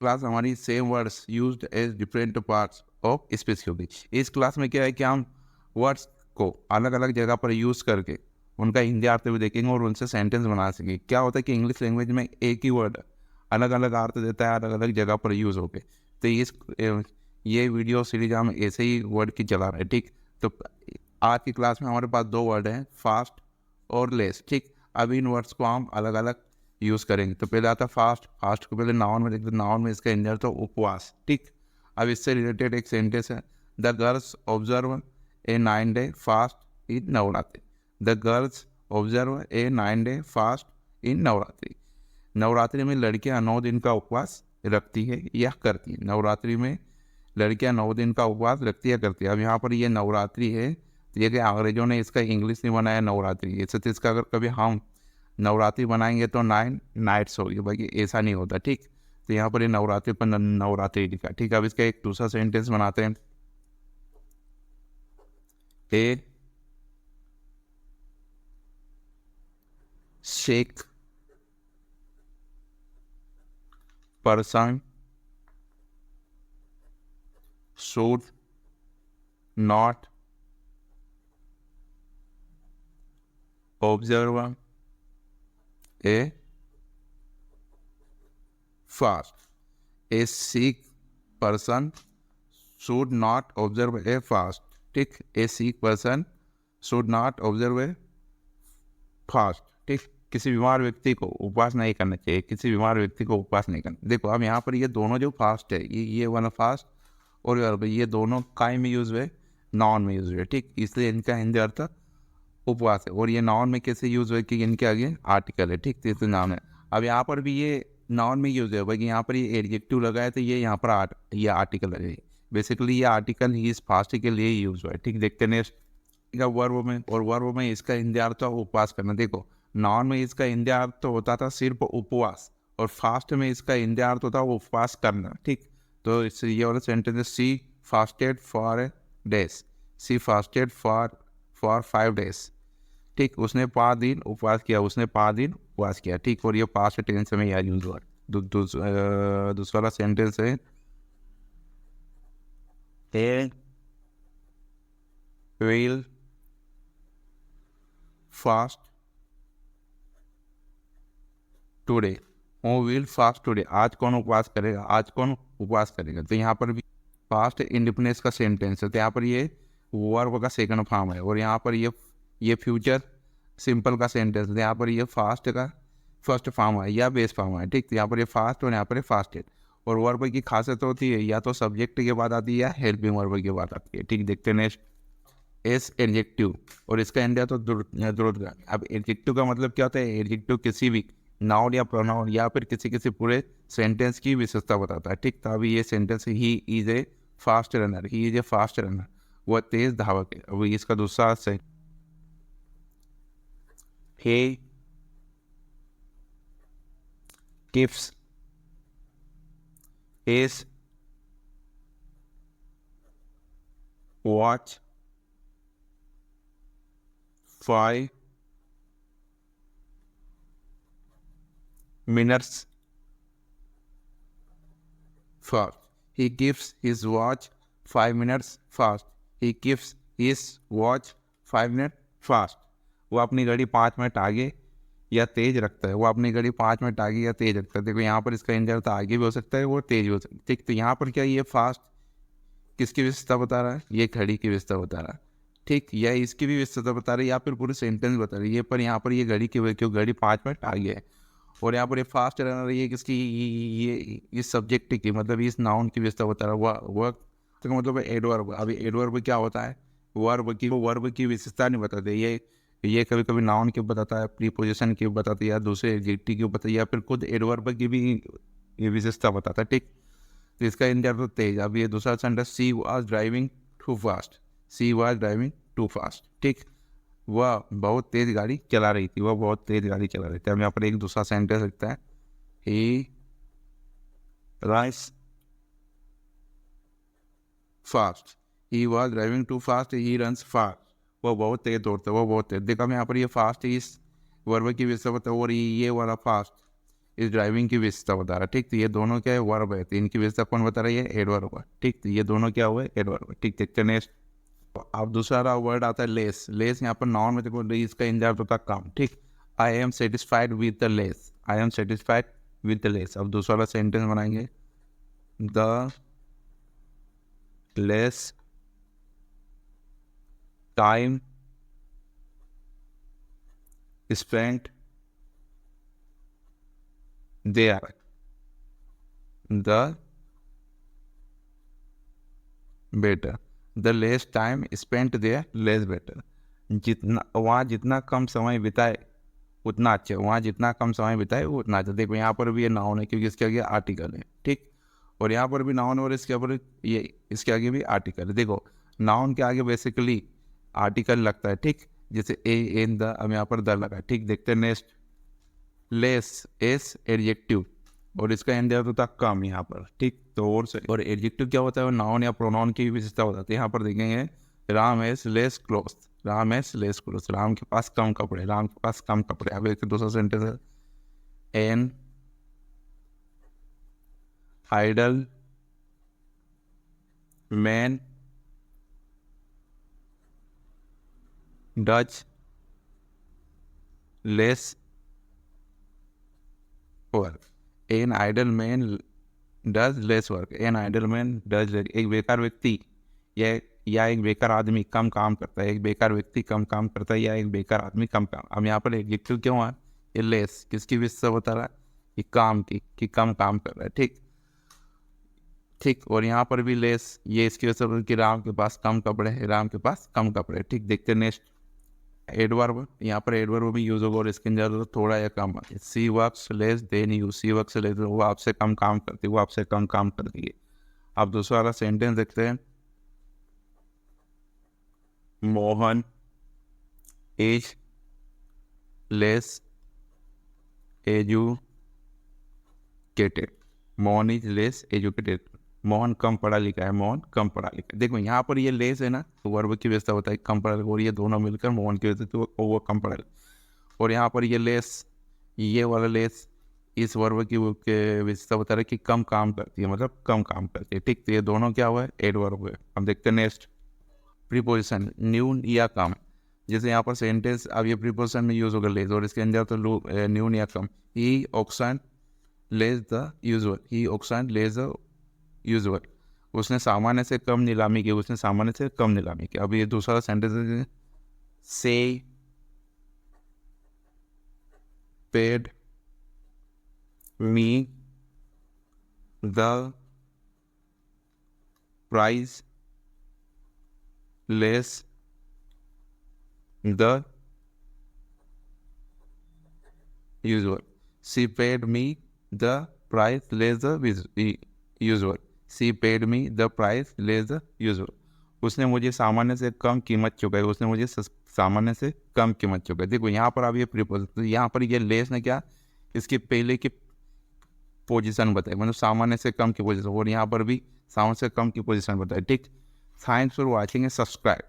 Class हमारी same words used as different parts of speech होगी। इस क्लास में क्या है कि हम वर्ड्स को अलग अलग जगह पर यूज़ करके उनका हिंदी अर्थ भी देखेंगे और उनसे सेंटेंस बना सकेंगे। क्या होता है कि इंग्लिश लैंग्वेज में एक ही वर्ड अलग अलग अर्थ देता है अलग अलग जगह पर यूज़ होके। तो ये वीडियो सीरीज हम ऐसे ही वर्ड की चला रहे हैं, ठीक। तो आज की क्लास में हमारे पास दो वर्ड हैं, फास्ट और लेस, ठीक। अब इन वर्ड्स को हम अलग अलग यूज़ करेंगे। तो पहले आता फास्ट, फास्ट को पहले नाउन में देखते, नाउन में इसका इंजर तो उपवास, ठीक। अब इससे रिलेटेड एक सेंटेंस है, the girls observe a 9 day fast in Navratri. The girls observe a 9 day fast in Navratri. Navratri में लड़कियां 9 दिन का उपवास रखती है या करती है। नवरात्रि में लड़कियां 9 दिन का उपवास रखती है करती है। अब यहाँ पर ये नवरात्रि है, तो ये कि अंग्रेजों ने इसका इंग्लिश नहीं बनाया नवरात्रि, इससे तो इसका अगर कभी हम नवरात्रि बनाएंगे तो 9 नाइट्स होगी, बाकी ऐसा नहीं होता, ठीक। तो यहाँ पर ये नवरात्रि पर नवरात्रि लिखा, ठीक। अब इसका एक दूसरा सेंटेंस बनाते हैं, a sick person should not observe a fast. A sick person should not observe a fast, ठीक। A sick person should not observe a fast, ठीक। किसी बीमार व्यक्ति को उपवास नहीं करना चाहिए, किसी बीमार व्यक्ति को उपवास नहीं करना। देखो अब यहाँ पर ये दोनों जो फास्ट है, ये वाला फास्ट और ये दोनों काय में यूज हुए, नाउन में यूज हुए, ठीक। इसलिए इनका हिंदी अर्थ उपवास है। और ये नाउन में कैसे यूज हुए कि इनके आगे आर्टिकल है, ठीक। तो इसलिए नाउन है। अब यहाँ पर भी ये नाउन में यूज है, भाई यहाँ पर ये एडजेक्टिव लगा है तो ये यहाँ पर ये आर्टिकल है। बेसिकली ये आर्टिकल ही इस फास्ट के लिए यूज हुआ है, ठीक। देखते नेक्स्ट का वर्ब में, और वर्ब में इसका हिंदी अर्थ उपवास करना। देखो नाउन में इसका हिंदी अर्थ होता था सिर्फ उपवास, और फास्ट में इसका हिंदी अर्थ होता है उपवास करना, ठीक। तो इससे ये वाला सेंटेंस है, she fasted for days. She fasted for 5 days, ठीक। उसने 5 दिन उपवास किया, उसने 5 दिन उपवास किया, ठीक। और ये पास्ट टेंस में याद यूज हुआ। दूसरा सेंटेंस है, ए विल फास्ट टुडे। वो विल फास्ट टुडे, आज कौन उपवास करेगा, आज कौन उपवास करेगा। तो यहाँ पर भी फास्ट इंडिपेंडेंस का सेंटेंस है, तो यहाँ पर ये वर्ब का सेकंड फॉर्म है। और यहाँ पर ये फ्यूचर सिंपल का सेंटेंस है, यहाँ पर ये फास्ट का फर्स्ट फॉर्म है या बेस फॉर्म है, ठीक। तो यहाँ पर ये फास्ट और यहाँ पर फास्टेड। और वर्ब की खासियत होती है या तो सब्जेक्ट के बाद आती है या हेल्पिंग वर्ब के बाद आती है, ठीक। देखते हैं नेक्स्ट, एस एडजेक्टिव, और इसका इंडिया तो द्रुतगामी। अब एडजेक्टिव का मतलब क्या होता है, एडजेक्टिव किसी भी नाउन या प्रोनाउन या फिर किसी पूरे सेंटेंस की विशेषता बताता है, ठीक। तो अभी ये sentence he is a fast runner, he is a fast runner, वह तेज धावक है। अभी इसका दूसरा से he keeps his watch 5 minutes fast. He keeps his watch 5 minutes fast. He keeps his watch 5 minutes fast. वो अपनी घड़ी 5 मिनट आगे या तेज रखता है, वो अपनी घड़ी 5 मिनट आगे या तेज रखता है। देखो यहाँ पर इसका इंजर तो आगे भी हो सकता है, वो तेज भी हो सकता है, ठीक। तो यहाँ पर क्या ये फास्ट किसकी विशेषता बता रहा है, ये घड़ी की विशेषता बता रहा है, ठीक। या इसकी भी विशेषता बता रही है या फिर पूरे सेंटेंस बता रही है। पर यहाँ पर ये घड़ी की, क्यों घड़ी 5 मिनट आगे है। और यहाँ पर ये फास्ट रन रही है किसकी, ये इस सब्जेक्ट की, मतलब इस नाउन की विशेषता बता रहा है। वर्क तो मतलब एडवर्ब। अभी एडवर्ब क्या होता है, वर्ब की विशेषता नहीं बताते। ये कभी कभी नाउन की बताता है, प्रीपोजिशन की बताता है, या दूसरे एडजेक्टिव की बताता है, या फिर खुद एडवर्ब की भी ये विशेषता बताता है, ठीक। तो इसका इंडिया तो तेज। अब ये दूसरा sentence, she was driving too fast. She was driving too fast, ठीक। वह बहुत तेज गाड़ी चला रही थी, वह बहुत तेज गाड़ी चला रही थी। हम यहाँ पर एक दूसरा सेंटेंस लिखता है, he rides fast. He was driving too fast, he runs fast. वह बहुत तेज दौड़ता है, वह बहुत तेज। देखा मैं यहाँ पर ये फास्ट इस वर्ब की विशेषता, और ये वाला फास्ट इस ड्राइविंग की विशेषता बता रहा है। ठीक, तो ये दोनों क्या है, वर्ब है, तो इनकी विशेषता कौन बता रहा है, ये एडवर्ब है। ठीक, तो ये दोनों क्या हुए, एडवर्ब है। ठीक, देखते हैं नेक्स्ट। अब दूसरा वर्ड आता है लेस। लेस यहाँ पर नाउन में देखो, इसका इंतजार होता है काम। ठीक, I am satisfied with the less, I am satisfied with the less. अब दूसरा वाला सेंटेंस बनाएंगे, the less time spent there, the better, the less time spent there less better. जितना वहाँ जितना कम समय बिताए उतना अच्छा, वहाँ जितना कम समय बिताए वो उतना अच्छा। देखो यहाँ पर भी ये नाउन है क्योंकि इसके आगे आर्टिकल है। ठीक, और यहाँ पर भी नाउन और इसके ऊपर ये इसके आगे भी आर्टिकल है। देखो नाउन के आगे बेसिकली आर्टिकल लगता है। ठीक, जैसे ए एन द, अब यहाँ पर द लगा। ठीक, देखते हैं नेक्स्ट। लेस एस एडजेक्टिव और इसका एंड होता है कम यहाँ पर। ठीक, तो और एडजेक्टिव क्या होता है, नाउन या प्रोनाउन की विशेषता होता है। यहाँ पर देखेंगे Ram S less cloth, Ram S less cloth, Ram के पास कम कपड़े, राम के पास कम कपड़े। अब एक दूसरा सेंटेंस है, an idle man does less work, an idle man does less work, an idle man does, एक बेकार व्यक्ति या एक बेकार आदमी कम काम करता है, एक बेकार व्यक्ति कम काम करता है या एक बेकार आदमी कम काम। अब यहाँ पर एडजेक्टिव क्यों है, ये लेस किसकी विशेषता बता रहा है, कि काम की, कि कम काम कर रहा है। ठीक ठीक, और यहाँ पर भी लेस, ये इसकी वजह से कि राम के पास कम कपड़े हैं, राम के पास कम कपड़े। ठीक, देखते नेक्स्ट। एडवर्ब, यहाँ पर एडवर्ब भी यूज होगा और इसके अंदर थोड़ा या कम है। She works less than you, she works less, वो आपसे कम काम करती है, वो आपसे कम काम करती है। अब दूसरा वाला सेंटेंस देखते हैं, Mohan is less educated, Mohan is less educated, Mohan कम पढ़ा लिखा है, मोहन कम पढ़ा लिखा है। देखो यहाँ पर ये लेस है ना, तो वर्ब की व्यवस्था होता है कम पढ़ा लिखा, और ये दोनों मिलकर मोहन की वजह से तो वो कम पढ़ा लिखा। और यहाँ पर ये लेस, ये वाला लेस इस वर्ब की विशेषता बता रहा है कि कम काम करती है, मतलब कम काम करती है। ठीक, तो ये दोनों क्या हुआ है, एडवर्ब है। अब देखते हैं नेक्स्ट। प्रीपोजिशन न्यून या कम, जैसे यहाँ पर सेंटेंस, अब ये प्रीपोजिशन में यूज होगा लेस, और इसके अंदर तो न्यून या कम। He auction less the usual, he auction less the usual, उसने सामान्य से कम नीलामी की, उसने सामान्य से कम नीलामी की। अब ये दूसरा सेंटेंस है, she paid me the price less the usual, she paid me the price less the usual, she paid me the price less the usual, उसने मुझे सामान्य से कम कीमत चुकाई, उसने मुझे सामान्य से कम कीमत चुकाई। देखो यहाँ पर अब ये प्रीपोजिशन, तो यहाँ पर ये लेस ने क्या, इसके पहले की पोजीशन बताई, मतलब सामान्य से कम की पोजीशन, और यहाँ पर भी सामान्य से कम की पोजीशन बताई। ठीक, thanks for watching and subscribe.